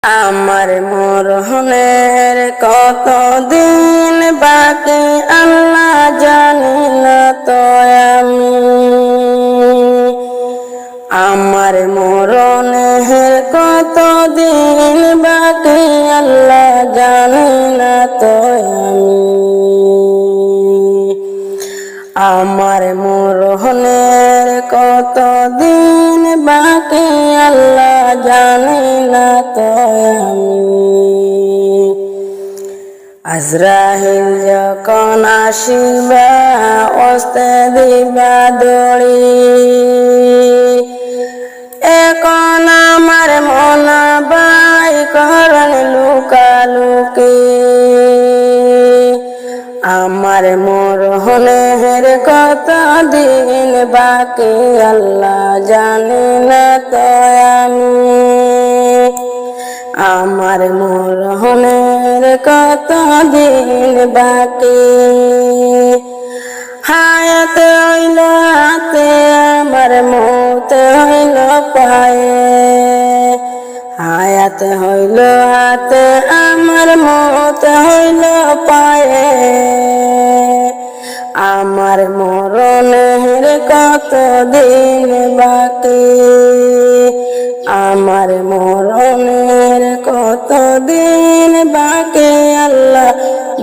আমার মরহনের কত দিন বাকি আল্লাহ জানি না তো আমি। আমার মরণের কত দিন বাকি আল্লাহ জানি না তো আমি। আমার মরণের কত দিন বাকি আল্লাহ জানি না তো আমি। আজরাইল যখন আসিবা অস্তে দিবা দড়ি, এখন আমার মন বাই করন লুকালুকি। আমার মরণের কত দিন বাকি আল্লাহ জানি না তো আমি। আমার মরণের কত দিন বাকি। হায়াত হইল হাতে আমার মৌত হইল পায়ে। হায়াত হইল হাতে আমার মৌত হইল পায়ে। আমার মরণের কত দিন বাকি। আমার মরণের কত দিন বাকি আল্লাহ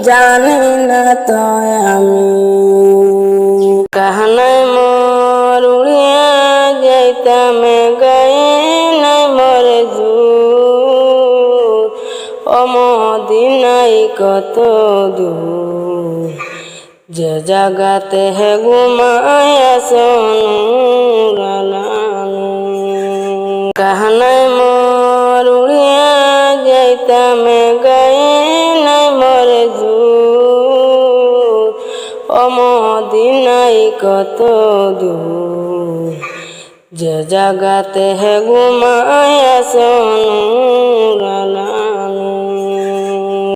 জানি না তো আমি। কাহনায় মোর উড়িয়া যাইতাম গায়ে নাই মোর জুর, ও মদিনাই কত দূর, যে জাগাতে হে ঘুমায়া সোনুরালানু। কাহনায় মোর উড়িয়া যাইতাম গায়ে নাই মোর জুর, ও মদিনাই কত দূর, যে জাগাতে হে ঘুমায়া সোনু